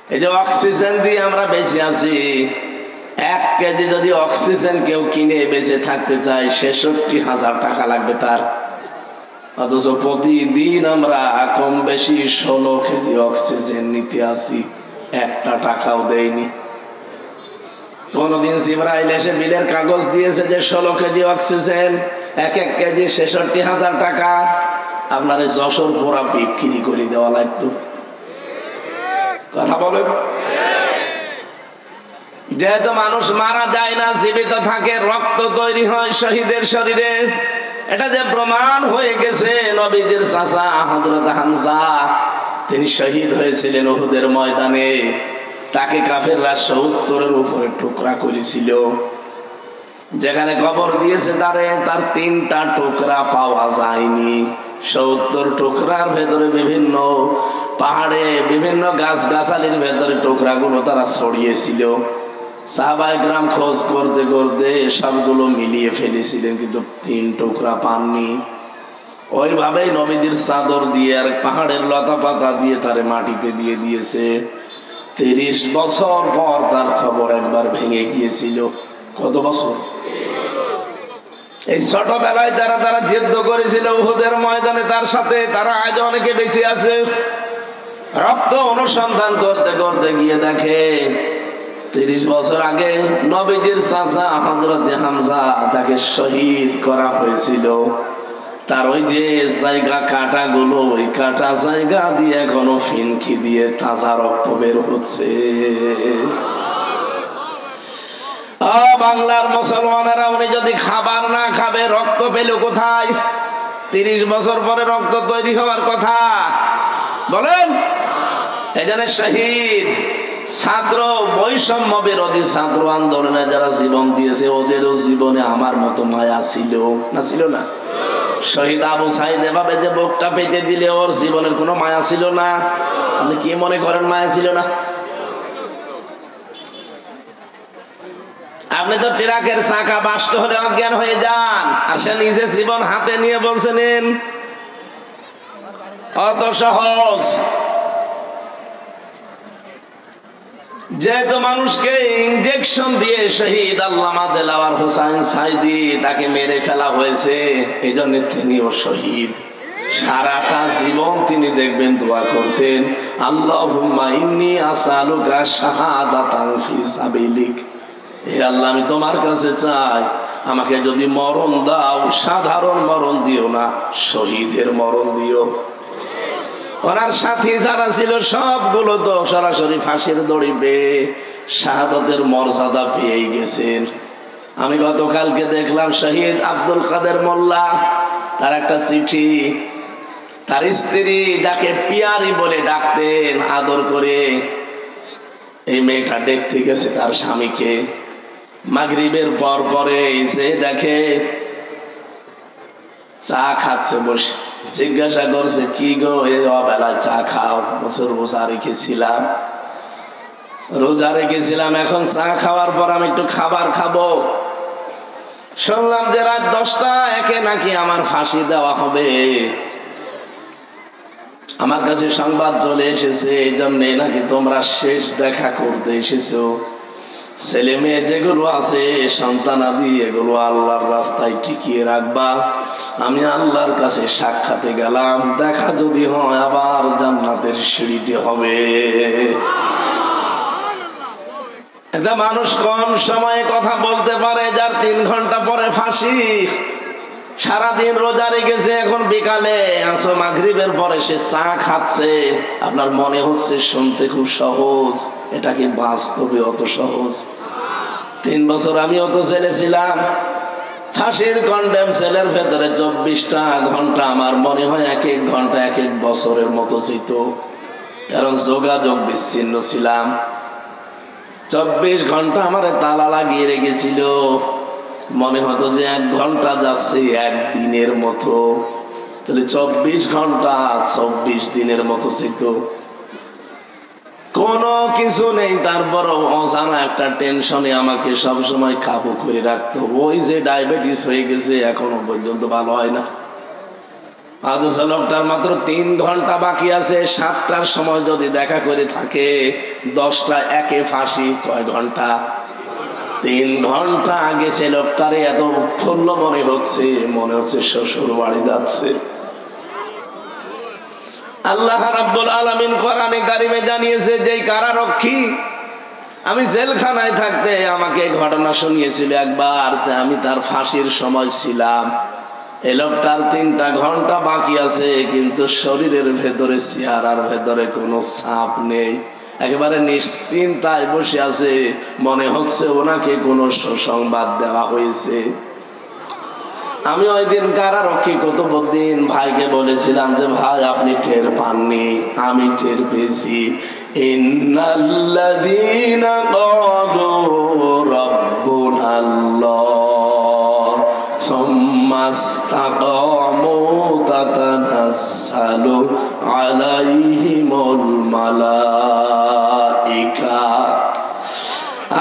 এই যে অক্সিজেন দিয়ে আমরা বেঁচে আছি, 1 কেজি যদি অক্সিজেন কেউ কিনে বেঁচে থাকতে চায় 66,000 টাকা লাগবে তার। অথচ প্রতিদিন আমরা কম বেশি 16 কেজি অক্সিজেন নিতে আসি, 1 টাকাও দেয়নি। কোনদিন জিবরাইল এসে বিলের কাগজ দিয়েছে যে 16 কেজি অক্সিজেন, 1 কেজি 66,000 টাকা, আপনার যশোর পোড়া বিক্রি করে দেওয়া লাগতো। কথা বলেন। যেহেতু মানুষ মারা যায় না, জীবিত থাকে, রক্ত তৈরি হয় শহীদের শরীরে, এটা যে প্রমাণ হয়ে গেছে। নবীজির চাচা হযরত হামজা তিনি শহীদ হয়েছিলেন উহুদের ময়দানে। তাকে কাফেররা 70-এর উপরে টুকরা করেছিল। যেখানে কবর দিয়েছে তার 3টা টুকরা পাওয়া যায়নি। 70 টুকরার ভেতরে বিভিন্ন পাহাড়ে বিভিন্ন গাছগাছালির ভেতরে টুকরাগুলো তারা ছড়িয়েছিল। সাহাবায়ে কেরাম খোঁজ করতে করতে সবগুলো মিলিয়ে ফেলেছিলেন, কিন্তু 3 টুকরা পাননি। ওইভাবেই নবীজির চাদর দিয়ে আর পাহাড়ের লতা পাতা দিয়ে তারে মাটিতে দিয়ে দিয়েছে। 30 বছর পর তার খবর একবার ভেঙে গিয়েছিল। কত বছর? এই ছোটবেলায় যারা তারা যুদ্ধ করেছিল উহুদের ময়দানে তার সাথে, তারা আজ অনেকে বেঁচে আছে। রক্ত অনুসন্ধান করতে করতে গিয়ে দেখে 30 বছর আগে নবীজির চাচা হযরত হামজা তাকে শহীদ করা হয়েছিল। তার ওই যে জায়গা কাটাগুলো, ওই কাটা জায়গা দিয়ে এখনো ফিনকি দিয়ে তাজা রক্ত বের হচ্ছে। বাংলার মুসলমানেরা উনি যদি খাবার না খাবে রক্ত পেল কোথায়? 30 বছর পরে রক্ত তৈরি হওয়ার কথা বলেন। এখানে শহীদ ছাত্র বৈষম্য বিরোধী ছাত্র আন্দোলনে যারা জীবন দিয়েছে ওদেরও জীবনে আমার মতো মায়া ছিল না? ছিল না? শহীদ আবু সাইদ এভাবে যে বুকটা পেতে দিলে ওর জীবনের কোনো মায়া ছিল না? আপনি কি মনে করেন মায়া ছিল না? আপনি তো ট্রাকের চাকা বাস্ট হলে অজ্ঞান হয়ে যান, আর সে নিজে জীবন হাতে নিয়ে বলছেন অত সহজ। যেহেতু মানুষকে ইনজেকশন দিয়ে শহীদ আল্লামা দেলাওয়ার হোসেন সাইদি তাকে মেরে ফেলা হয়েছে, এই জন্য তিনিও শহীদ। সারাটা জীবন তিনি দেখবেন দোয়া করতেন, আল্লাহুম্মা ইন্নী আসআলুকা শাহাদাতান ফি সাবিলিক। হে আল্লাহ, আমি তোমার কাছে চাই আমাকে যদি মরণ দাও সাধারণ মরণ দিও না, শহীদের মরণ দিও। ওনার সাথী যারা ছিল সবগুলো তো সরাসরি ফাঁসির দড়ি বেয়ে শাহাদাতের মর্যাদা পেয়ে গেছেন। আমি গতকালকে দেখলাম শহীদ আব্দুল কাদের মোল্লা, তার একটা চিঠি, তার স্ত্রী যাকে পিয়ারি বলে ডাকতেন আদর করে, এই মেয়েটা দেখতে গেছে তার স্বামীকে মাগরিবের পর পরে এসে দেখে চা খাচ্ছে বসে। জিজ্ঞাসা করছে, কি গো এই অবেলায় চা খাও? বছর রোজা রেখেছিলাম, এখন চা খাওয়ার পর আমি একটু খাবার খাবো। শুনলাম যে রাত 10টা একে নাকি আমার ফাঁসি দেওয়া হবে। আমার কাছে সংবাদ চলে এসেছে, এই জন্যে নাকি তোমরা শেষ দেখা করতে এসেছো। ছেলে মেয়ে যেগুলো আছে সন্তানাদি এগুলো আল্লাহর রাস্তায় টিকিয়ে রাখবা। আমি আল্লাহর কাছে সাক্ষাতে গেলাম, দেখা যদি হয় আবার জান্নাতের সিঁড়িতে হবে। একটা মানুষ কম সময়ে কথা বলতে পারে যার 3 ঘন্টা পরে ফাঁসি। সারাদিন রোজা রেখেছে, এখন বিকালে আসো মাগরিবের পরে সে চা খাচ্ছে। আপনার মনে হচ্ছে শুনতে খুব সহজ, এটা কি বাস্তবে অত সহজ? 3 বছর আমি অত ছেলে ছিলাম, ফাঁসির কন্ডেম সেলের ভেতরে 24টা ঘন্টা আমার মনে হয় এক এক ঘন্টা এক এক বছরের মতো ছিল, কারণ যোগাযোগ বিচ্ছিন্ন ছিলাম। 24 ঘন্টা আমার তালা লাগিয়ে রেখেছিল, মনে হতো যে 1 ঘন্টা যাচ্ছে 1 দিনের মতো, তাহলে 24 ঘন্টা 24 দিনের মতো ছিল। কোনো কিছু নেই, তারপরও অজানা একটা টেনশনে আমাকে সবসময় কাবু করে রাখতো। ওই যে ডায়াবেটিস হয়ে গেছে, এখনো পর্যন্ত ভালো হয় না। অথচ লোকটার মাত্র 3 ঘন্টা বাকি আছে। 7টার সময় যদি দেখা করে থাকে, 10টা একে ফাঁসি। কয় ঘন্টা? 3 ঘন্টা আগে সে লোকটারে এত উৎফুল্ল মনে হচ্ছে শ্বশুর বাড়ি যাচ্ছে। আল্লাহ রাব্বুল আলামিন কোরআনে কারিমে জানিয়েছে, যে কারারক্ষী আমি জেলখানায় থাকতে আমাকে ঘটনা শুনিয়েছিল একবার, যে আমি তার ফাঁসির সময় ছিলাম। এই লোকটার 3টা ঘন্টা বাকি আছে, কিন্তু শরীরের ভেতরে, চেহারার ভেতরে কোনো ছাপ নেই, একেবারে নিশ্চিন্তায় বসে আছে। মনে হচ্ছে ওনাকে কোনো সুসংবাদ দেওয়া হয়েছে। আমি ওই দিন কারারক্ষী কুতুবউদ্দিন ভাইকে বলেছিলাম যে ভাই আপনি টের পাননি, আমি টের পেয়েছি। ইন্নাল্লাযীনা ক্বালু রাব্বুনাল্লাহ সুম্মা ইসতাকামু তাতানাজ্জালু আলাইহিমুল মালাইকা।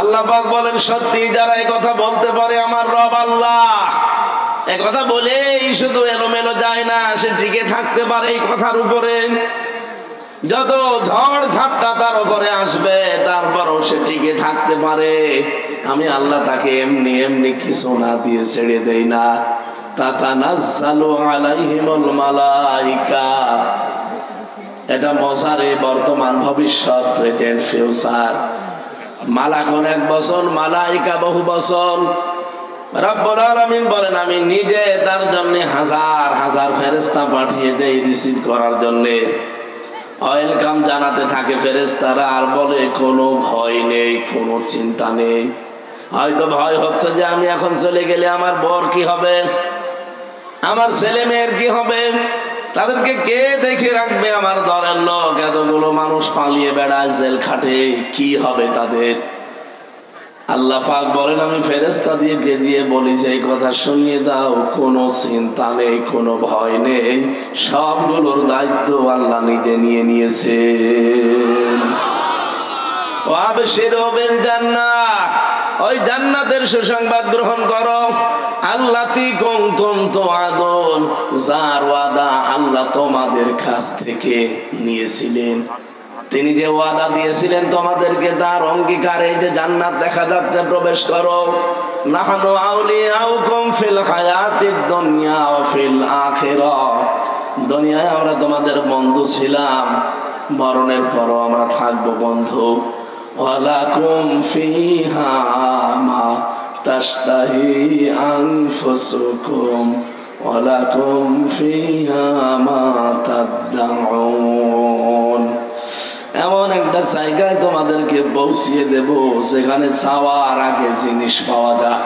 আল্লাহ পাক বলেন, সত্যি যারা এই কথা বলতে পারে আমার রব আল্লাহ, এই কথা বলেই শুধু এলোমেলো যায় না, সে টিকে থাকতে পারে এই কথার উপরে। যত ঝড় ঝাপটা তার উপরে আসবে, তারপরও সে টিকে থাকতে পারে। আমি আল্লাহ তাকে এমনি এমনি কিছু না দিয়ে ছেড়ে দেই না। তাতানাজ্জালু আলাইহিমুল মালাইকা, এটা মজারে বর্তমান ভবিষ্যৎ, প্রেজেন্ট ফিউচার। মালাকুন 1 বছর, মালাইকা বহু বছর। রব্বুল আলামিন বলেন, আমি নিজে তার জন্য হাজার হাজার ফেরেশতা পাঠিয়ে দেই রিসিভ করার জন্য। ওয়েলকাম জানাতে থাকে ফেরেশতারা, আর বলে কোনো ভয় নেই, কোনো চিন্তা নেই। হয়তো ভয় হচ্ছে যে আমি এখন চলে গেলে আমার বর কি হবে, আমার ছেলে মেয়ের কি হবে, তাদেরকে কে দেখে রাখবে, আমার দলের লোক এতগুলো মানুষ পালিয়ে বেড়ায় জেল খাটে, কি হবে তাদের। আল্লাহ পাক বলেন, আমি ফেরেশতা দিয়ে বলি যে এই কথা শুনিয়ে দাও, কোনো চিন্তা নেই, কোনো ভয় নেই, সবগুলোর দায়িত্ব আল্লাহ নিজে নিয়ে নিয়েছেন। ওয়াবশিরু বিল জান্নাহ, ওই জান্নাতের সুসংবাদ গ্রহণ করো। আল্লাতী কুনতুম তুআদুন, যার ওয়াদা আল্লাহ তোমাদের কাছ থেকে নিয়েছিলেন। তিনি যে ওয়াদা দিয়েছিলেন তোমাদেরকে, তার অঙ্গীকার এই যে জান্নাত দেখা যাচ্ছে, প্রবেশ করো। নাহনু আউলিয়াউকুম ফিল হায়াতিদ দুনিয়া ওয়া ফিল আখিরাহ, দুনিয়ায় আমরা তোমাদের বন্ধু ছিলাম, মরণের পরও আমরা থাকবো বন্ধু। ওয়ালাকুম ফিহা মা তাশতাহি আনফুসুকুম ওয়ালাকুম ফিহা মা তাদউন, এমন একটা জায়গায় তোমাদেরকে পৌঁছিয়ে দেব যেখানে চাওয়ার আগে জিনিস পাওয়া যায়।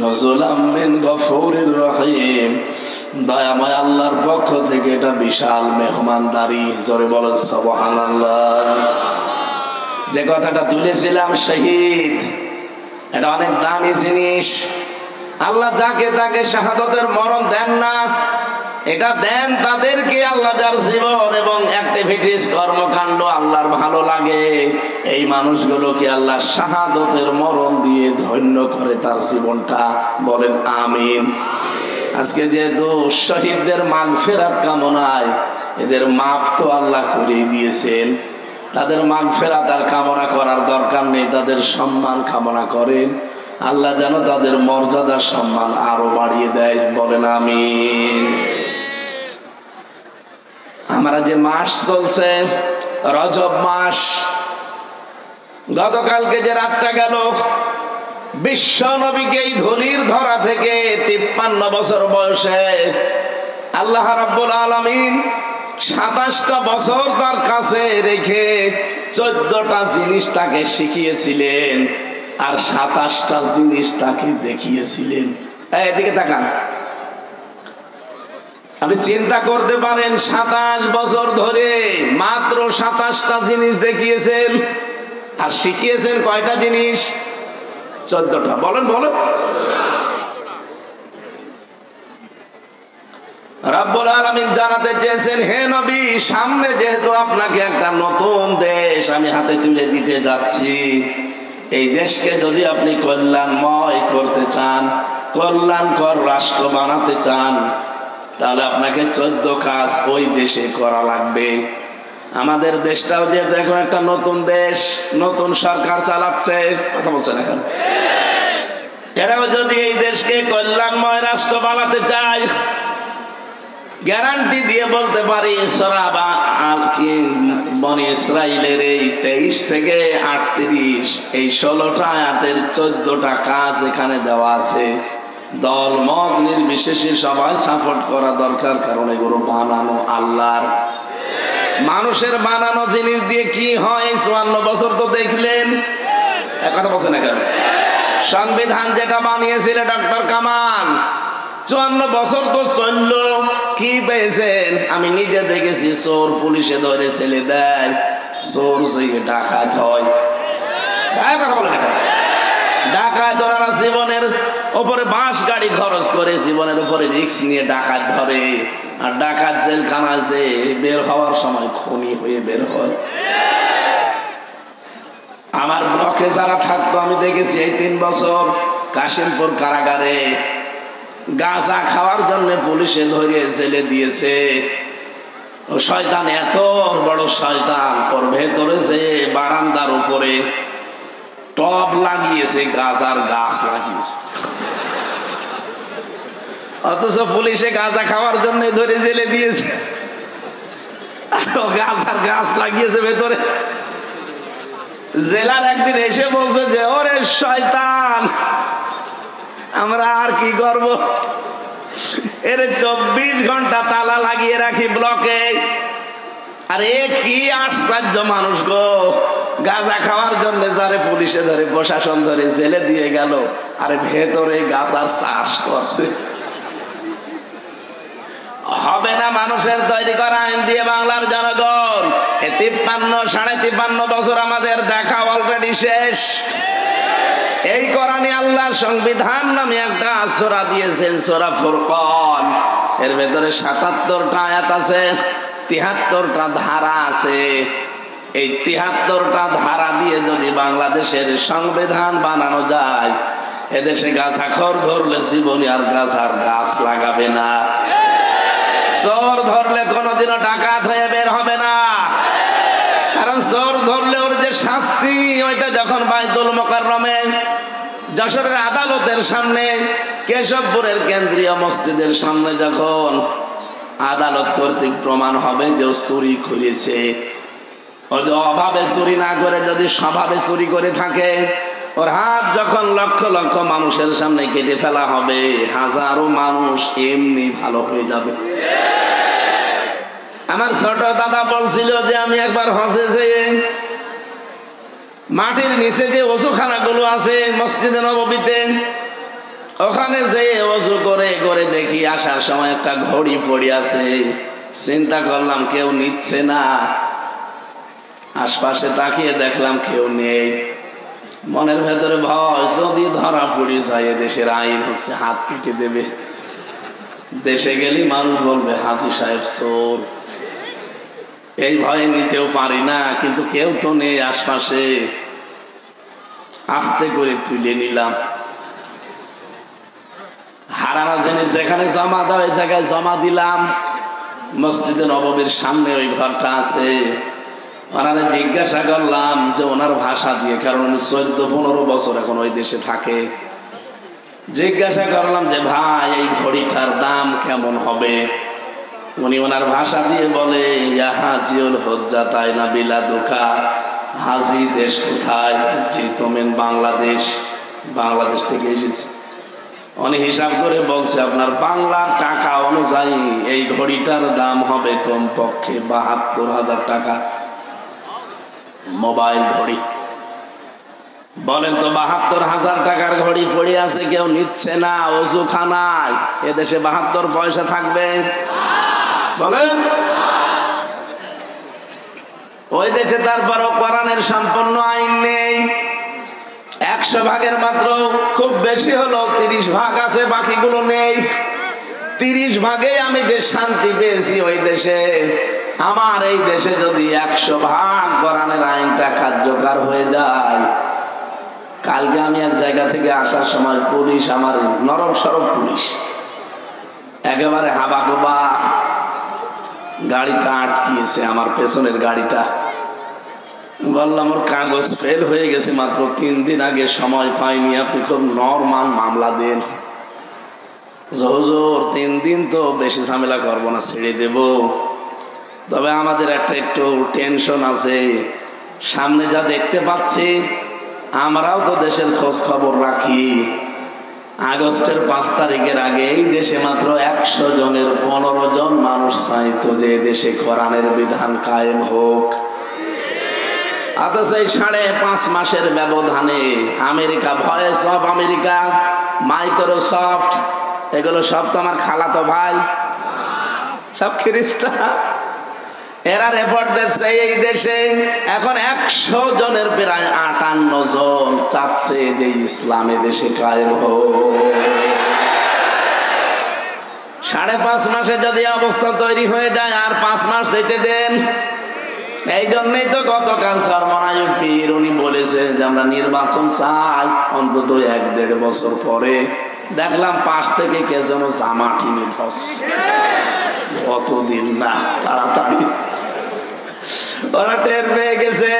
নজুলাম মিন গফুরির রহিম, দয়াময় আল্লাহর পক্ষ থেকে এটা বিশাল মেহমানদারি। জোরে বলেন সুবহানাল্লাহ। যে কথাটা তুলেছিলাম শহীদ, এটা অনেক দামি জিনিস। আল্লাহ যাকে তাকে শাহাদাতের মরণ দেন না, এটা দেন তাদেরকে আল্লাহ যার জীবন এবং অ্যাক্টিভিটিস, কর্মকাণ্ড আল্লাহর ভালো লাগে, এই মানুষগুলোকে আল্লাহ শাহাদাতের মরণ দিয়ে ধন্য করে তার জীবনটা। বলেন আমিন। আজকে যেহেতু শহীদদের মাগফিরাত কামনায়, এদের মাপ তো আল্লাহ করেই দিয়েছেন, তাদের মাগফিরাত আর কামনা করার দরকার নেই, তাদের সম্মান কামনা করেন। আল্লাহ যেন তাদের মর্যাদা সম্মান আরো বাড়িয়ে দেয়। বলেন আমিন। আমরা যে মাস চলছে রজব মাস, গতকালকে যে রাতটা গেল, বিশ্ব নবীকে এই ধুলির ধরা থেকে 53 বছর বয়সে আল্লাহ রাব্বুল আলামিন 27টা বছর তার কাছে রেখে 14টা জিনিস তাকে শিখিয়েছিলেন, আর 27টা জিনিস তাকে দেখিয়েছিলেন। এদিকে তাকান, আপনি চিন্তা করতে পারেন 27 বছর ধরে মাত্র 27টা জিনিস দেখিয়েছেন, আর শিখিয়েছেন কয়টা জিনিস? 14টা। বলেন বলেন। রব্বুল আলামিন জানাতে চেয়েছেন, হে নবী, সামনে যেহেতু আপনাকে একটা নতুন দেশ আমি হাতে তুলে দিতে যাচ্ছি, এই দেশকে যদি আপনি কল্যাণময় করতে চান, কল্যাণকর রাষ্ট্র বানাতে চান, তাহলে আপনাকে 14 কাজ ওই দেশে করা লাগবে। আমাদের দেশটাও যেহেতু এখন একটা নতুন দেশ, নতুন সরকার চালাচ্ছে, কথা বলছেন এখন, এরাও যদি এই দেশকে কল্যাণময় রাষ্ট্র বানাতে চায়, গ্যারান্টি দিয়ে বলতে পারি সূরা বনী ইসরাইলের এই 23 থেকে 38 এই 16টা আয়াতের 14টা কাজ এখানে দেওয়া আছে। দল মত নির্বিশেষে সবাই সাপোর্ট করা দরকার, কারণ এগুলো বানানো আল্লাহর। মানুষের বানানো জিনিস দিয়ে কি হয় 54 বছর তো দেখলেন, কথা বলছেন না কেন? সংবিধান যেটা বানিয়েছিল ডক্টর কামাল, 54 বছর তো চলল, কি পেয়েছেন? আমি নিজে দেখেছি, চোর পুলিশে ধরে ছেলে দেয়, চোর থেকে ডাকাত হয়। কথা বলে না, ডাকাত ওরা জীবনের উপরে বাস গাড়ি খরচ করে, জীবনের উপরে রিস্ক নিয়ে ডাকাত ধরে, আর ডাকাত জেলখানায় যে বের হওয়ার সময় খুনি হয়ে বের হয়। আমার ব্লকে যারা থাকতো আমি দেখেছি এই 3 বছর কাশিমপুর কারাগারে গাঁজা খাওয়ার জন্য পুলিশে ধরে জেলে দিয়েছে। ও শয়তান এত বড় শয়তান, ওর ভেতরে যে বারান্দার উপরে টব লাগিয়েছে, গাঁজার গাছ লাগিয়েছে, অথচ পুলিশে গাঁজা খাওয়ার জন্য ধরে জেলে দিয়েছে, গাঁজার গাছ লাগিয়েছে ভেতরে। জেলার একদিন এসে বলছে যে ওরে শয়তান, আমরা আর কি করব, এর 24 ঘন্টা তালা লাগিয়ে রাখি ব্লকে। আরে কি আশ্চর্য মানুষ গো, গাঁজা খাওয়ার জন্য যারে পুলিশে ধরে প্রশাসন ধরে জেলে দিয়ে গেল, আরে ভেতরে গাঁজার চাষ করছে। হবে না মানুষের তৈরি করা আইন দিয়ে বাংলার জনগণ। 53-53.5 বছর আমাদের দেখা অলরেডি শেষ। এই কোরআনে আল্লাহর সংবিধান নামে একটা সূরা দিয়েছেন, সূরা ফুরকান। এর ভেতরে 77টা আয়াত আছে, 73টা ধারা আছে। এই 73টা ধারা দিয়ে যদি বাংলাদেশের সংবিধান বানানো যায়, এদেশে গাঁজাখোর ধরলে জীবনে আর গাঁজার গাছ লাগাবে না, চোর ধরলে কোনোদিনও ডাকাত হয়ে বের হবে না। কারণ চোর ধরলে ওর যে শাস্তি, ওইটা যখন বাইতুল মোকাররমে যশোরের আদালতের সামনে, কেশবপুরের কেন্দ্রীয় মসজিদের সামনে যখন আদালত কর্তৃক প্রমাণ হবে যে ও চুরি করেছে, ও যে অভাবে চুরি না করে যদি স্বভাবে চুরি করে থাকে, ওর হাত যখন লক্ষ লক্ষ মানুষের সামনে কেটে ফেলা হবে, হাজারো মানুষ এমনি ভালো হয়ে যাবে। আমার ছোট দাদা বলছিল যে আমি একবার হজে যেয়ে মাটির নিচে যে ওযুখানাগুলো আছে মসজিদে নববীতে, ওখানে যেয়ে ওযু করে করে দেখি আসার সময় একটা ঘড়ি পড়ে আছে। চিন্তা করলাম কেউ নিচ্ছে না, আশপাশে তাকিয়ে দেখলাম কেউ নেই। মনের ভেতরে ভয়, যদি ধরা পড়ে যায় দেশের আইন হচ্ছে হাত কেটে দেবে, দেশে গেলে মানুষ বলবে হাজী সাহেব চোর। এই ভয়ে নিতেও পারি না, কিন্তু কেউ তো নেই আশপাশে। আস্তে করে তুলে নিলাম, হারানো জিনিস যেখানে জমা দেওয়া ওই জায়গায় জমা দিলাম। মসজিদে নববীর সামনে ওই ঘরটা আছে। ওনারে জিজ্ঞাসা করলাম যে ওনার ভাষা দিয়ে, কারণ উনি 14-15 বছর এখন ওই দেশে থাকে। জিজ্ঞাসা করলাম যে ভাই এই ঘড়িটার দাম কেমন হবে? উনি ওনার ভাষা দিয়ে বলে, ইয়া হাজিউল হজ্জাত আইনা বিলাদুকা, হাজি দেশ কোথায়? জি তুমেন বাংলাদেশ, বাংলাদেশ থেকে এসেছি। উনি হিসাব করে বলছে আপনার বাংলার টাকা অনুযায়ী এই ঘড়িটার দাম হবে কমপক্ষে 72,000 টাকা। মোবাইল ঘড়ি। বলেন তো 72,000 টাকার ঘড়ি পড়ে আছে, কেউ নিচ্ছে না, ওযুখানায়। এদেশে 72 পয়সা থাকবে? বলেন। ওই দেশে তারপরও কোরআনের সম্পূর্ণ আইন নেই। 100 ভাগের মাত্র খুব বেশি হলো 30 ভাগ আছে, বাকিগুলো নেই। 30 ভাগেই আমি যে শান্তি পেয়েছি ওই দেশে, আমার এই দেশে যদি 100 ভাগ কোরআনের আইনটা কার্যকর হয়ে যায়। কালকে আমি এক জায়গা থেকে আসার সময় পুলিশ, আমার নরম সরব পুলিশ, একেবারে হাবাগোবা। গাড়িটা আটকিয়েছে, আমার পেছনের গাড়িটা। বললাম ওর কাগজ ফেল হয়ে গেছে, মাত্র 3 দিন আগে, সময় পাইনি, আপনি খুব নরমাল মামলা দেন। হুজুর 3 দিন তো বেশি ঝামেলা করবো না, ছেড়ে দেব। তবে আমাদের একটা একটু টেনশন আছে, সামনে যা দেখতে পাচ্ছি, আমরাও তো দেশের খোঁজ খবর রাখি। আগস্টের 5 তারিখের আগে এই দেশে মাত্র 100 জনের 15 জন মানুষ চাইতো যে দেশে কোরআনের বিধান কায়েম হোক। অথচ এই 5.5 মাসের ব্যবধানে America, voice of America, Microsoft, এগুলো সব তো আমার খালাতো ভাই, সব খ্রিস্টান। এরা রেপোর্ট দিচ্ছে এই দেশে এখন 100 জনের প্রায় 58 জন চাচ্ছে যে ইসলামে দেশে কায়েম হোক। 5.5 মাসে যদি অবস্থা তৈরি হয়ে যায়, আর 5 মাস যেতে দেন। এই জন্যই তো গতকাল চরমনায়ক পীর উনি বলেছেন যে আমরা নির্বাচন চাই অন্তত 1-1.5 বছর পরে। দেখলাম পাশ থেকে কে যেন জামা টিনে ধরছে, অতদিন না, তাড়াতাড়ি ওরা টের পেয়ে গেছে।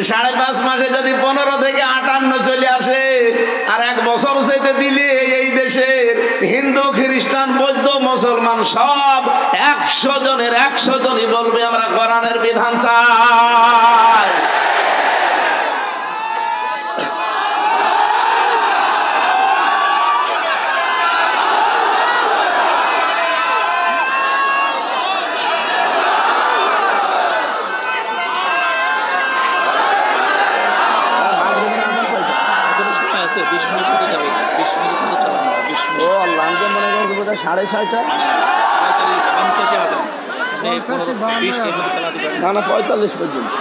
5.5 মাসে যদি 15 থেকে 58 চলে আসে, আর 1 বছর যেতে দিলে এই দেশের হিন্দু, খ্রিস্টান, বৌদ্ধ, মুসলমান সব 100 জনের 100 জনই বলবে আমরা কোরআনের বিধান চাই। সাড়ে 6টা না 45 পর্যন্ত।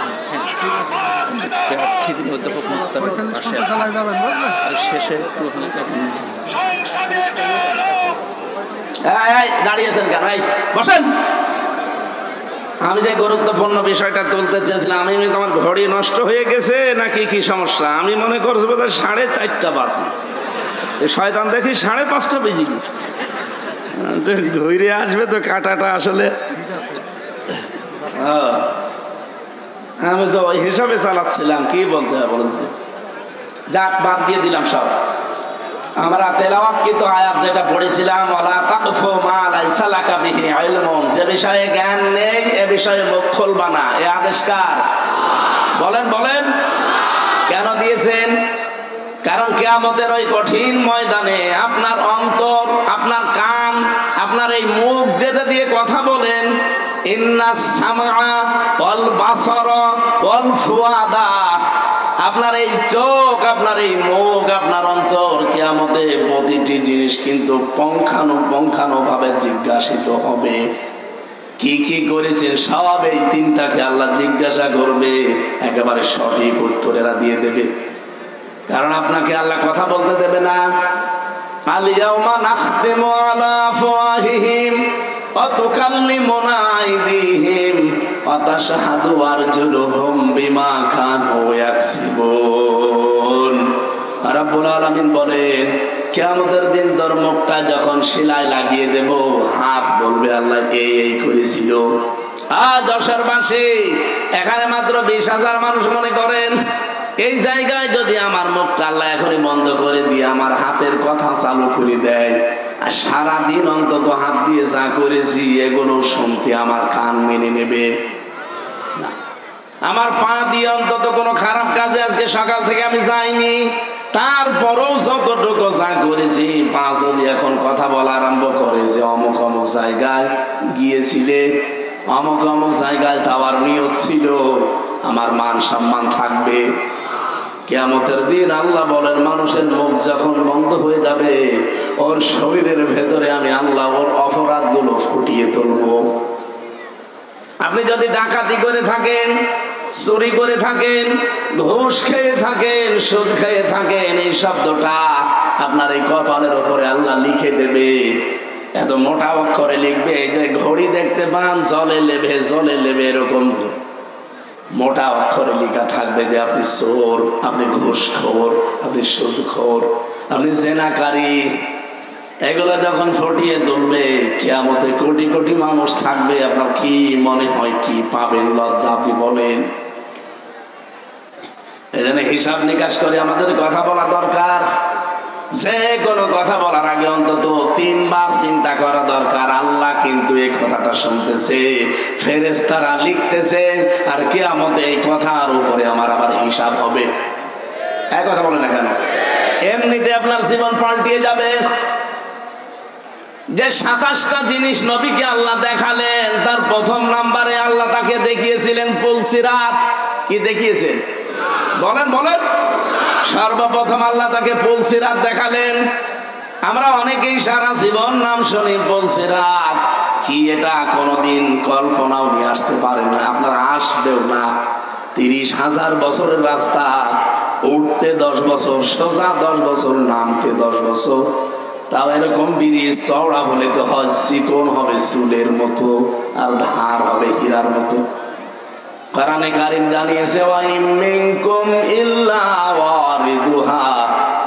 দাঁড়িয়েছেন কেন? বসেন। আমি যে গুরুত্বপূর্ণ বিষয়টা তুলতে চেয়েছিলাম, আমি তোমার ঘড়ি নষ্ট হয়ে গেছে নাকি কি সমস্যা? আমি মনে করছি বোধ হয় 4:30 বাজে, শয়তান দেখি 5:30 বেজে গেছে। ঘুরে আসবে তো কাটাটা আসলে, আমি তো ওই হিসাবে চালাচ্ছিলাম। কি বলতে হয় বলুন তো? যাক, বাদ দিয়ে দিলাম সব। আমরা তেলাওয়াতকৃত আয়াত যেটা পড়েছিলাম, ওয়ালা তাকফু মা লাইসা লাকা বিহি ইলমুন, যে বিষয়ে জ্ঞান নেই এ বিষয়ে মুখ খুলবা না, এ আদেশ কার? বলেন বলেন। কেন দিয়েছেন? কারণ কিয়ামতের ওই কঠিন ময়দানে আপনার অন্তর, আপনার কান, আপনার এই মুখ যেটা দিয়ে কথা বলেন, ইন্নাস সামআ ওয়াল বাসারা ওয়াল ফুআদা, আপনার এই চোখ, আপনার এই মুখ, আপনার অন্তর, কিয়ামতে প্রতিটি জিনিস কিন্তু পুঙ্খানুপুঙ্খানুভাবে জিজ্ঞাসিত হবে। কি কি করেছেন সব এই 3টাকে আল্লাহ জিজ্ঞাসা করবে, একেবারে সঠিক উত্তর এরা দিয়ে দেবে। কারণ আপনাকে আল্লাহ কথা বলতে দেবে না। আল ইয়াউমা নাখতিমু আলা আফওয়াহিহিম ওয়া তুকাল্লিমুনা আইদিহিম ওয়া তাশহাদু আরজুলুহুম বিমা কানু ইয়াকসিবুন। রাব্বুল আলামিন বলেন, কিয়ামতের দিন তোর মুখটা যখন শিলায় লাগিয়ে দেব, হাত বলবে আল্লাহ এই করেছিল। যশোর বাসী এখানে মাত্র 20,000 মানুষ মনে করেন, এই জায়গায় যদি আমার মুখটা আল্লাহ এখনই বন্ধ করে দিয়ে আমার হাতের কথা চালু করে দেয়, আর সারাদিন অন্তত হাত দিয়ে যা করেছি এগুলো শুনতে আমার কান মেনে নেবে না। আমার পা দিয়ে অন্তত কোনো খারাপ কাজে আজকে সকাল থেকে আমি যাইনি, তারপরেও যতটুকু যা করেছি, পা যদি এখন কথা বলা আরম্ভ করে যে অমুক অমুক জায়গায় গিয়েছিলে, অমুক অমুক জায়গায় যাওয়ার নিয়ত ছিল, আমার মান সম্মান থাকবে। কিয়ামতের দিন আল্লাহ বলেন, মানুষের মুখ যখন বন্ধ হয়ে যাবে, ওর শরীরের ভেতরে আমি আল্লাহ ওর অপরাধগুলো ফুটিয়ে তুলব। আপনি যদি ডাকাতি করে থাকেন, চুরি করে থাকেন, ঘুষ খেয়ে থাকেন, সুদ খেয়ে থাকেন, এই শব্দটা আপনার এই কপালের উপরে আল্লাহ লিখে দেবে। এত মোটা অক্ষরে লিখবে যে ঘড়ি দেখতে পান জলে লেবে জলে লেবে, এরকম মোটা অক্ষরে লেখা থাকবে যে আপনি চোর, আপনি ঘুষখোর, আপনি সুদখোর, আপনি জেনাকারী। এগুলো যখন ফুটিয়ে তুলবে, কিয়ামতে কোটি কোটি মানুষ থাকবে, আপনার কি মনে হয় কি পাবেন? লজ্জা আপনি বলেন। এই জন্য হিসাব নিকাশ করে আমাদের কথা বলা দরকার। যে কোনো কথা বলার আগে অন্তত 3 বার চিন্তা করা দরকার। আল্লাহ কিন্তু এই কথাটা শুনতেছে, ফেরেশতারা লিখতেছে, আর কিয়ামতে এই কথার উপরে আমার আবার হিসাব হবে। এক কথা বলে না কেন? এমনিতে আপনার জীবন পাল্টিয়ে যাবে। যে 27টা জিনিস নবীকে আল্লাহ দেখালেন, তার প্রথম নাম্বারে আল্লাহ তাকে দেখিয়েছিলেন পুলসিরাত। কি দেখিয়েছেন? বলেন বলেন। সর্বপ্রথম আল্লাহ তাকে পুলসিরাত দেখালেন। আমরা অনেকেই সারা জীবন নাম শুনি পুলসিরাত, কি এটা কোনোদিন কল্পনাও নিয়ে আসতে পারে না, আপনার আসবেও না। 30,000 বছরের রাস্তা, উঠতে 10 বছর, সোজা 10 বছর, নামতে 10 বছর। তাও এরকম ব্রিজ চওড়া হলে তো হয়, চিকন হবে চুলের মতো, আর ধার হবে হীরার মতো। কোরআনে কারীম জানিয়েছে, ওয়া ইম মিনকুম ইল্লা ওয়ারিদুহা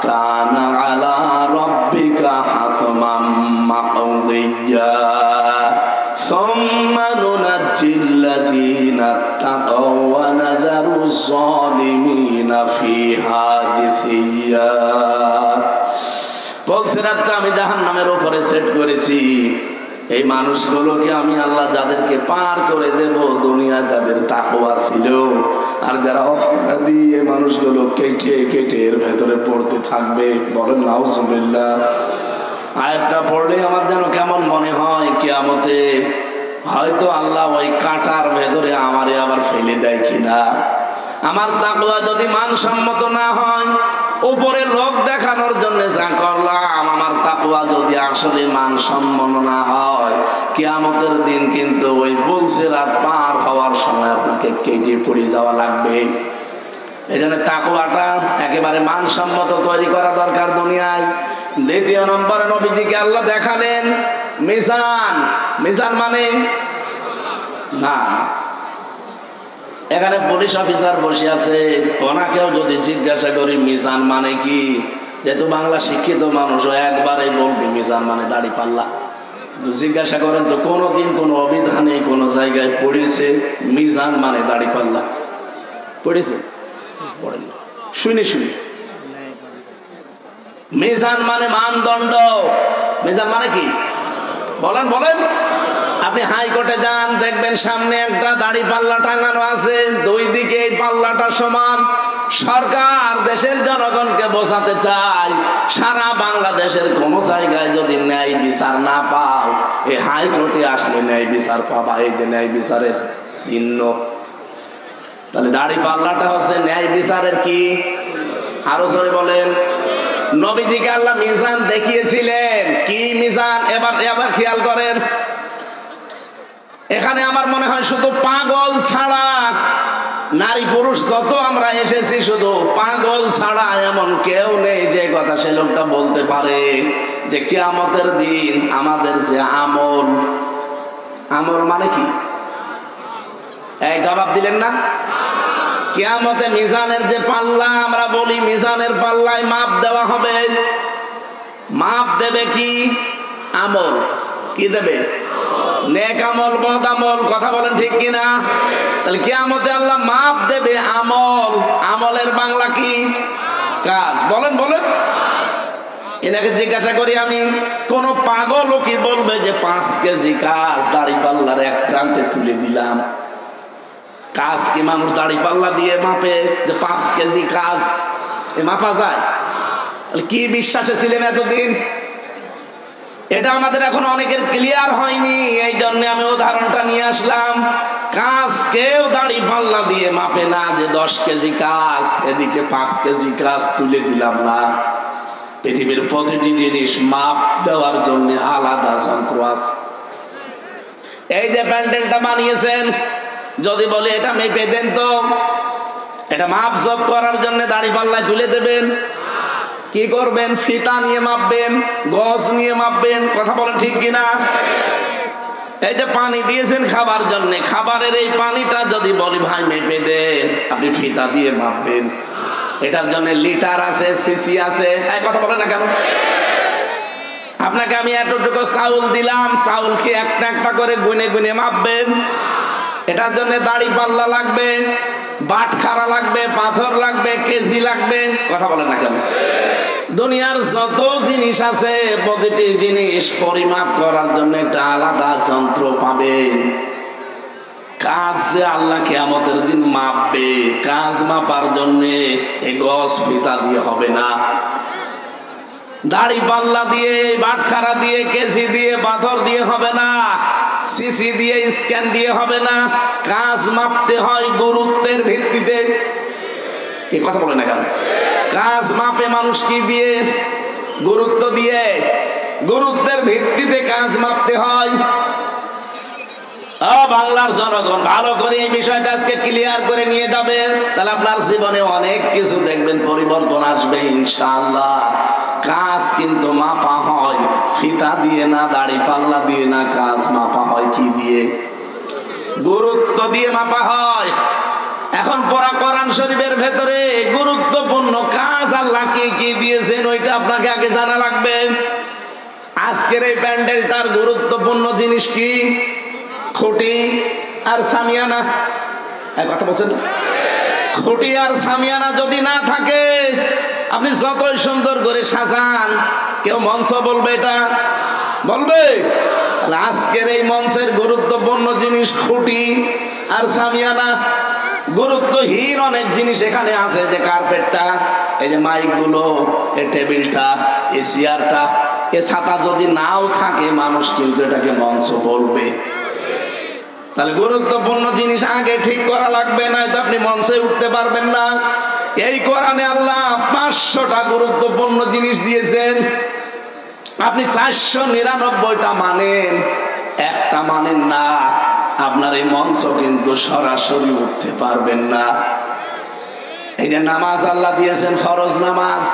কানা আলা রাব্বিকা হাতমান মাকদিয়্যা সুম্মা নুনাজ্জিল্লাযীনা তাকাও ওয়া নাযারুজ যালিমিনা ফিহা জিসিয়্যা। পুলসিরাতটা আমি জাহান্নামের উপরে সেট করেছি। এই মানুষগুলোকে আমি আল্লাহ যাদেরকে পার করে দেব, দুনিয়া যাদের তাকওয়া ছিল, আর যারা অপরাধী, এই মানুষগুলো কেটে কেটে এর ভেতরে পড়তে থাকবে। বলেন নাউজুবিল্লাহ। আয়াতটা পড়লে আমার যেন কেমন মনে হয়, কিয়ামতে হয়তো আল্লাহ ওই কাঁটার ভেতরে আমারে আবার ফেলে দেয় কিনা। আমার তাকওয়া যদি মানসম্মত না হয়, উপরে লোক দেখানোর জন্য যা করলাম, আমার তাকওয়া যদি আসলে মানসম্মত না হয়, কিয়ামতের দিন কিন্তু ওই পুলসিরাত পার হওয়ার সময় আপনাকে কেটে পড়ে যাওয়া লাগবে। এই জন্য তাকওয়াটা একেবারে মানসম্মত তৈরি করা দরকার দুনিয়ায়। দ্বিতীয় নম্বরে নবীজিকে আল্লাহ দেখালেন মিজান। মিজান মানে না, এখানে পুলিশ অফিসার বসে আছে, ওনাকেও যদি জিজ্ঞাসা করি মিজান মানে কি, যেহেতু বাংলা শিক্ষিত মানুষ, একবারে বলবে মিজান মানে দাড়ি পাল্লা। জিজ্ঞাসা করেন তো কোনোদিন কোনো অভিধানে কোনো জায়গায় পড়েছে মিজান মানে দাড়ি পাল্লা? পড়েছে? পড়েন না, শুনে শুনে। মিজান মানে মানদণ্ড। মিজান মানে কি? বলেন বলেন। আপনি হাইকোর্টে যান, দেখবেন সামনে একটা দাড়ি পাল্লা টাঙানো আছে, দুই দিকে এই পাল্লাটা সমান। সরকার দেশের জনগণকে বোঝাতে চায়, সারা বাংলাদেশের কোন জায়গায় যদি ন্যায় বিচার না পাও, এই হাইকোর্টে আসলে ন্যায় বিচার পাবা। এই যে ন্যায় বিচারের চিহ্ন, তাহলে দাড়ি পাল্লাটা হচ্ছে ন্যায় বিচারের কি? আরো জোরে বলেন। নবীজিকে আল্লাহ মিজান দেখিয়েছিলেন। কি মিজান? এবার খেয়াল করেন, এখানে আমার মনে হয় শুধু পাগল ছাড়া, নারী পুরুষ যত আমরা এসেছি, শুধু পাগল ছাড়া এমন কেউ নেই যে কথা সে লোকটা বলতে পারে যে কিয়ামতের দিন আমাদের যে আমল, আমল মানে কি? এই জবাব দিলেন না? কিয়ামতে মিজানের যে পাল্লা, আমরা বলি মিজানের পাল্লায় মাপ দেওয়া হবে। মাপ দেবে কি? আমল। কি দেবে? নেক আমল, বদ আমল। কথা বলেন ঠিক কিনা? তাহলে কিয়ামতে আল্লাহ মাপ দেবে আমল। আমলের বাংলা কি? কাজ। বলেন বলেন। এনাকে জিজ্ঞাসা করি আমি, কোন পাগলও কি বলবে যে 5 কেজি কাজ দাড়ি পাল্লার এক প্রান্তে তুলে দিলাম? কাজ কি মানুষ দাড়ি পাল্লা দিয়ে মাপে যে 5 কেজি কাজ এ মাপা যায়? কি বিশ্বাসে ছিলেন এতদিন? এটা আমাদের এখন অনেকের ক্লিয়ার হয়নি, এই জন্য আমি উদাহরণটা নিয়ে আসলাম। কাজ কেউ দাড়ি পাল্লা দিয়ে মাপে না যে 10 কেজি কাজ, এদিকে 5 কেজি কাজ তুলে দিলাম না। পৃথিবীর প্রতিটি জিনিস মাপ দেওয়ার জন্য আলাদা যন্ত্র আছে। এই যে প্যান্ডেলটা বানিয়েছেন, যদি বলে এটা মেপে দেন তো, এটা মাপ জব করার জন্য দাড়ি পাল্লায় তুলে দেবেন? কি করবেন? ফিতা নিয়ে মাপবেন, গজ নিয়ে মাপবেন। কথা বলেন ঠিক কিনা? এই যে পানি দিয়েছেন খাবার জন্য, খাবারের এই পানিটা যদি বলি ভাই মেপে দেন, আপনি ফিতা দিয়ে মাপবেন। এটার জন্য লিটার আছে, সিসি আছে। এই কথা বলেন না কেন? আপনাকে আমি এতটুকু চাউল দিলাম, চাউল কি একটা একটা করে গুনে গুনে মাপবেন? এটার জন্য দাড়ি পাল্লা লাগবে, বাটখারা লাগবে, পাথর লাগবে, কেজি লাগবে। কথা বলেন না কেন? দুনিয়ার যত জিনিস আছে প্রতিটি জিনিস পরিমাপ করার জন্য একটা আলাদা যন্ত্র পাবেন। কাজ যে আল্লাহ কিয়ামতের দিন মাপবে, কাজ মাপার জন্য এই গজ ফিতা দিয়ে হবে না, দাড়ি পাল্লা দিয়ে, বাটখারা দিয়ে, কেজি দিয়ে, পাথর দিয়ে হবে না, সিসি দিয়ে, স্ক্যান দিয়ে হবে না। কাজ মাপতে হয় গুরুত্বের ভিত্তিতে। কি কথা বলে না কেন? কাজ মাপে মানুষ কি দিয়ে? গুরুত্ব দিয়ে। গুরুত্বের ভিত্তিতে কাজ মাপতে হয়। বাংলার জনগণ ভালো করে এই বিষয়টা আজকে ক্লিয়ার করে নিয়ে যাবেন, তাহলে আপনার জীবনে অনেক কিছু দেখবেন পরিবর্তন আসবে ইনশাআল্লাহ। কাজ কিন্তু মাপা হয় ফিতা দিয়ে না, দাড়ি পাল্লা দিয়ে না, কাজ মাপা হয় কি দিয়ে? গুরুত্ব দিয়ে মাপা হয়। এখন পড়া কোরআন শরীফের ভেতরে গুরুত্বপূর্ণ কাজ আল্লাহ কি কি দিয়েছেন ওইটা আপনাকে আগে জানা লাগবে। আজকের এই প্যান্ডেলটার গুরুত্বপূর্ণ জিনিস কি? খুঁটি আর সামিয়ানা। কথা বলছেন না? খুঁটি আর সামিয়ানা যদি না থাকে, আপনি যতই সুন্দর করে সাজান, কেউ মঞ্চ বলবে এটা বলবে? আজকের এই মঞ্চের গুরুত্বপূর্ণ জিনিস খুঁটি আর সামিয়ানা। গুরুত্বহীন অনেক জিনিস এখানে আছে, যে কার্পেটটা, এই যে মাইক গুলো, এই টেবিলটা, এই চেয়ারটা, এ ছাতা যদি নাও থাকে মানুষ কিন্তু এটাকে মঞ্চ বলবে। তাহলে গুরুত্বপূর্ণ জিনিস আগে ঠিক করা লাগবে, না তো আপনি মঞ্চে উঠতে পারবেন না। এই কোরআনে আল্লাহ 500টা গুরুত্বপূর্ণ জিনিস দিয়েছেন। আপনি 499টা মানেন, একটা মানেন না, আপনার এই মঞ্চ কিন্তু সরাসরি উঠতে পারবেন না। এই যে নামাজ আল্লাহ দিয়েছেন, ফরজ নামাজ।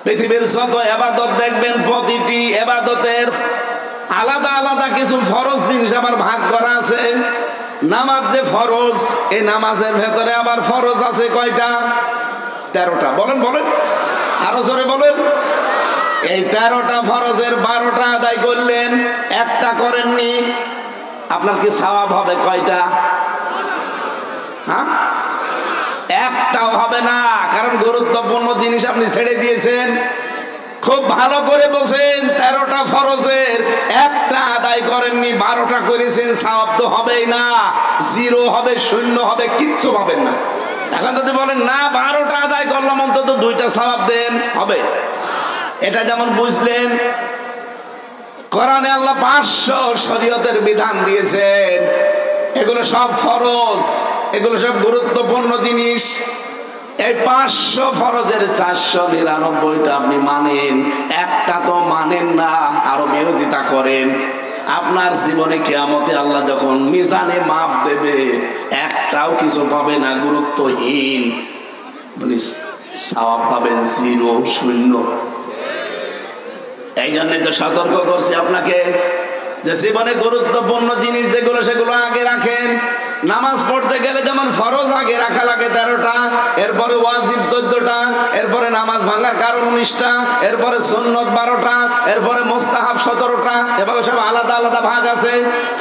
পৃথিবীর যত ইবাদত দেখবেন প্রতিটি ইবাদতের আলাদা আলাদা কিছু ফরজ জিনিস আবার ভাগ করা আছে। নামাজ যে ফরজ, এই নামাজের ভেতরে আবার ফরজ আছে কয়টা? 13টা। বলেন বলেন, আরো জোরে বলেন। এই 13টা ফরজের 12টা আদায় করলেন, একটা করেননি, আপনার কি সওয়াব হবে কয়টা? হ্যাঁ, একটাও হবে না, কারণ গুরুত্বপূর্ণ জিনিস আপনি ছেড়ে দিয়েছেন। খুব ভালো করে বসেন, 13টা ফরজের একটা আদায় করেননি, 12টা করেছেন, সওয়াব তো হবেই না, জিরো হবে, শূন্য হবে, কিচ্ছু পাবেন না। এখন যদি বলেন না 12টা আদায় করলাম, অন্তত 2টা সওয়াব দেন, হবে? এটা যেমন বুঝলেন, কোরআনে আল্লাহ 500 শরীয়তের বিধান দিয়েছেন, এগুলো সব ফরজ, এগুলো সব গুরুত্বপূর্ণ জিনিস। এই 500 ফরজের 499টা আপনি মানেন, একটা তো মানেন না, আরো বিরোধিতা করেন। আপনার জীবনে কিয়ামতে আল্লাহ যখন মিজানে মাপ দেবে, একটাও কিছু পাবে না, গুরুত্বহীন, সওয়াব পাবেন জিরো, শূন্য। এই জন্য তো সতর্ক করছি আপনাকে যে জীবনে গুরুত্বপূর্ণ জিনিস যেগুলো সেগুলো আগে রাখেন। নামাজ পড়তে গেলে যেমন ফরজ আগে রাখা লাগে 13টা, এরপরে ওয়াজিব 14টা, এরপরে নামাজ ভাঙার কারণ 19টা, এরপরে সুন্নত 12টা, এরপরে মুস্তাহাব 17টা, এভাবে সব আলাদা আলাদা ভাগ আছে।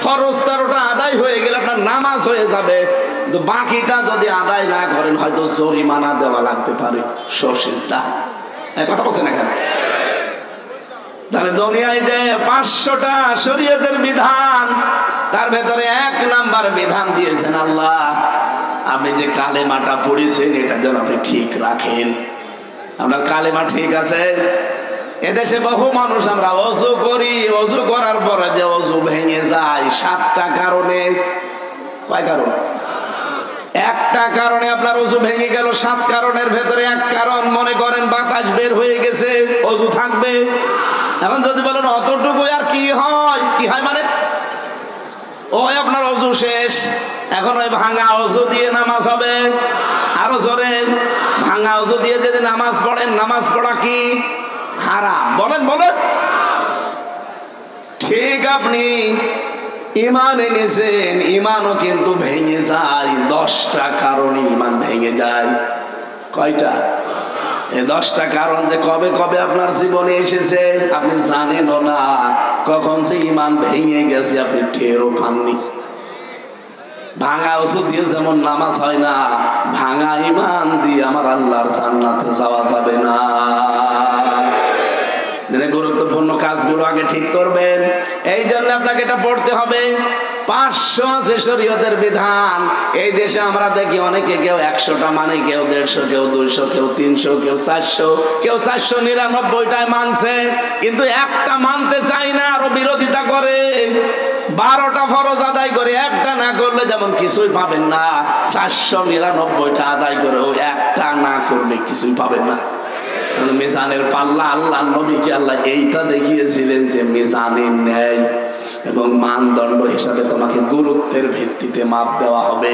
ফরজ 13টা আদায় হয়ে গেলে আপনার নামাজ হয়ে যাবে, কিন্তু বাকিটা যদি আদায় না করেন হয়তো জরিমানা দেওয়া লাগতে পারে, সশিজদা। কথা বলছেন না কেন? তাহলে দুনিয়ায় যে 500টা শরীয়তের বিধান, তার ভেতরে 1 নাম্বার বিধান দিয়েছেন আল্লাহ, আপনি যে কালেমাটা পড়েছেন এটা যেন আপনি ঠিক রাখেন। আপনার কালেমা ঠিক আছে? এদেশে বহু মানুষ আমরা ওযু করি, ওযু করার পরে যে ওযু ভেঙে যায় 7টা কারণে। কয় কারণ? একটা কারণে আপনার ওযু ভেঙে গেল, 7 কারণের ভেতরে 1 কারণ মনে করেন বাতাস বের হয়ে গেছে, ওযু থাকবে। এখন যদি বলেন অতটুকু আর কি হয়, কি হয় মানে ওই আপনার ওযু শেষ, এখন ওই ভাঙা ওযু দিয়ে নামাজ হবে। আরো জোরে, ভাঙা ওযু দিয়ে যদি নামাজ পড়েন, নামাজ পড়া কি হারাম? বলেন বলেন। ঠিক আপনি ঈমান এনেছেন, ঈমানও কিন্তু ভেঙে যায়। 10টা কারণে ঈমান ভেঙে যায়। কয়টা? এই 10টা কারণ যে কবে কবে আপনার জীবনে এসেছে আপনি জানেনও না, কখন যে ঈমান ভেঙে গেছে আপনি টেরও পাননি। ভাঙা ওষুধ দিয়ে যেমন নামাজ হয় না, ভাঙা ঈমান দিয়ে আমার আল্লাহর জান্নাতে যাওয়া যাবে না। গুরুত্বপূর্ণ কাজগুলো আগে ঠিক করবেন। এই জন্য আপনাকে এটা পড়তে হবে। 500 আছে শরীয়তের বিধান। এই দেশে আমরা দেখি অনেকে কেউ 100টা মানে, কেউ 150, কেউ 200, কেউ 300, কেউ 400, কেউ 499টায় মানছে, কিন্তু একটা মানতে চাই না, আরো বিরোধিতা করে। 12টা ফরজ আদায় করে একটা না করলে যেমন কিছুই পাবেন না, 499টা আদায় করে একটা না করলে কিছুই পাবেন না। মিজানের পাল্লা আল্লাহ নবীকে আল্লাহ এইটা দেখিয়েছিলেন যে মিজানের ন্যায় এবং মানদণ্ড হিসাবে তোমাকে গুরুত্বের ভিত্তিতে মাপ দেওয়া হবে।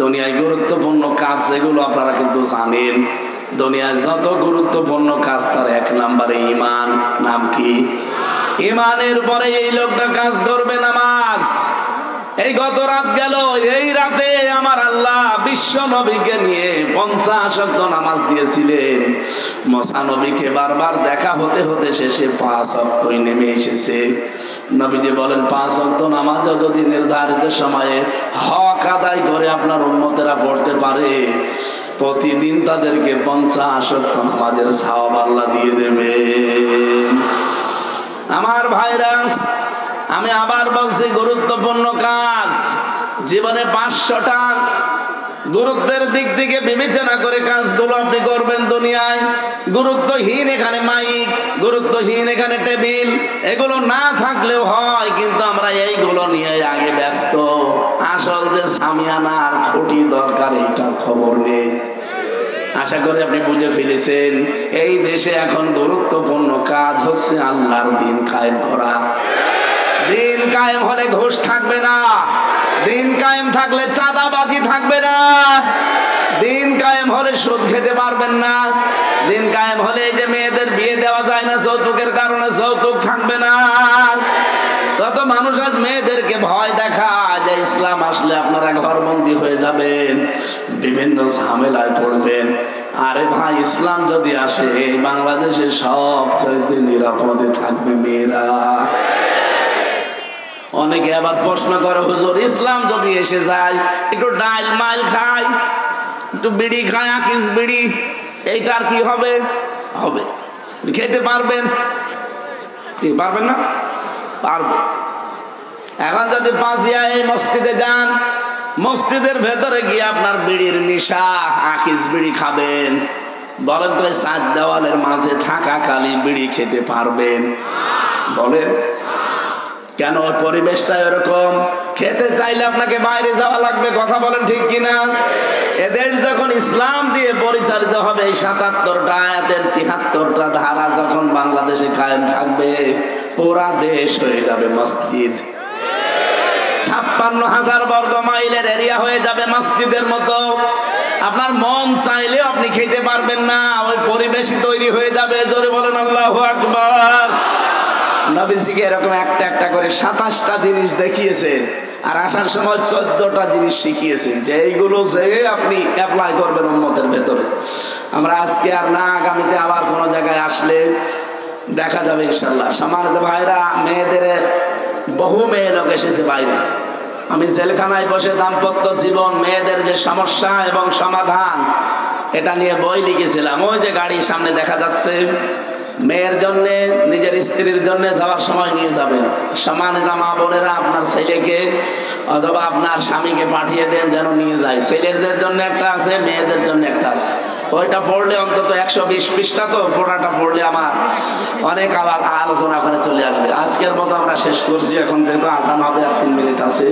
দুনিয়ায় গুরুত্বপূর্ণ কাজ যেগুলো আপনারা কিন্তু জানেন, দুনিয়ায় যত গুরুত্বপূর্ণ কাজ তার 1 নম্বরে ঈমান। নাম কি? ঈমানের পরে এই লোকটা কাজ করবে নামাজ। এই গত রাত গেল, এই রাতে আমার আল্লাহ বিশ্ব নবীকে নিয়ে 50 ওয়াক্ত নামাজ দিয়েছিলেন। মসা নবীকে বারবার দেখা হতে হতে শেষে 5 ওয়াক্তই নেমে এসেছে। নবীজি বলেন 5 ওয়াক্ত নামাজ যদি নির্ধারিত সময়ে হক আদায় করে আপনার উম্মতেরা পড়তে পারে, প্রতিদিন তাদেরকে 50 ওয়াক্ত নামাজের সওয়াব আল্লাহ দিয়ে দেবেন। আমার ভাইরা, আমি আবার বলছি গুরুত্বপূর্ণ কাজ জীবনে 500টা গুরুত্বের দিক থেকে বিবেচনা করে কাজগুলো আপনি করবেন। দুনিয়ায় গুরুত্বহীন এখানে মাইক, গুরুত্বহীন এখানে টেবিল, এগুলো না থাকলেও হয়, কিন্তু আমরা এইগুলো নিয়ে আগে ব্যস্ত। আসল যে সামিয়ানার খুঁটি দরকার এইটার খবর নেই। আশা করি আপনি বুঝে ফেলেছেন। এই দেশে এখন গুরুত্বপূর্ণ কাজ হচ্ছে আল্লাহর দ্বীন কায়েম করা। দিন কায়েম হলে ঘুষ থাকবে না, দিন কায়েম থাকলে চাঁদাবাজি থাকবে না, দিন কায়েম হলে সুদ খেতে পারবেন না, দিন কায়েম হলে এই যে মেয়েদের বিয়ে দেওয়া যায় না যৌতুকের কারণে, যৌতুক থাকবে না। কত মানুষ আজ মেয়েদেরকে ভয় দেখায় যে ইসলাম আসলে আপনারা ঘরবন্দি হয়ে যাবেন, বিভিন্ন ঝামেলায় পড়বেন। আরে ভাই, ইসলাম যদি আসে বাংলাদেশে সবচাইতে নিরাপদে থাকবে মেয়েরা। অনেকে আবার প্রশ্ন করে, হুজুর ইসলাম যদি এসে যায় একটু ডাইল মাইল খায়, একটু বিড়ি খায়, আকিস বিড়ি, এইটার কি হবে? হবে, খেতে পারবেন? পারবেন না? পারবে। এখন যদি পাঁচিয়া এই মসজিদে যান, মসজিদের ভেতরে গিয়ে আপনার বিড়ির নিশা, আকিস বিড়ি খাবেন, বলেন তো এই 4 দেওয়ালের মাঝে থাকাকালীন বিড়ি খেতে পারবেন? বলেন কেন? পরিবেশটা এরকম। খেতে চাইলে আপনাকে বাইরে যাওয়া লাগবে। কথা বলেন ঠিক কিনা? এদেশ যখন ইসলাম দিয়ে পরিচালিত হবে, এই 77টা আয়াতের 73টা ধারা যখন বাংলাদেশে কায়েম থাকবে, পুরা দেশ হয়ে যাবে মসজিদ। 56,000 বর্গ মাইলের এরিয়া হয়ে যাবে মসজিদের মতো। আপনার মন চাইলেও আপনি খেতে পারবেন না, ওই পরিবেশই তৈরি হয়ে যাবে। জোরে বলেন আল্লাহু আকবার। নবীজিকে এরকম একটা একটা করে 27টা জিনিস দেখিয়েছেন, আর আসার সময় 14টা জিনিস শিখিয়েছেন, যে এইগুলো যে আপনি অ্যাপ্লাই করবেন উম্মতের ভেতরে। আমরা আজকে আর না, আগামীতে আবার কোনো জায়গায় আসলে দেখা যাবে ইনশাল্লাহ। সম্মানিত ভাইরা, মেয়েদের বহু মেয়ে লোক এসেছে বাইরে। আমি জেলখানায় বসে দাম্পত্য জীবন, মেয়েদের যে সমস্যা এবং সমাধান, এটা নিয়ে বই লিখেছিলাম। ওই যে গাড়ির সামনে দেখা যাচ্ছে, মেয়ের জন্য, নিজের স্ত্রীর জন্য যাওয়ার সময় নিয়ে যাবেন। সম্মানিত মা বোনেরা, আপনার ছেলেকে অথবা আপনার স্বামীকে পাঠিয়ে দেন যেন নিয়ে যায়। ছেলেদের জন্য একটা আছে, মেয়েদের জন্য একটা আছে। ওইটা পড়লে অন্তত 120 পৃষ্ঠা, তো পড়াটা পড়লে আমার অনেক আবার আলোচনা ওখানে চলে আসবে। আজকের মতো আমরা শেষ করছি, এখন যেহেতু আজান হবে আর 3 মিনিট আছে।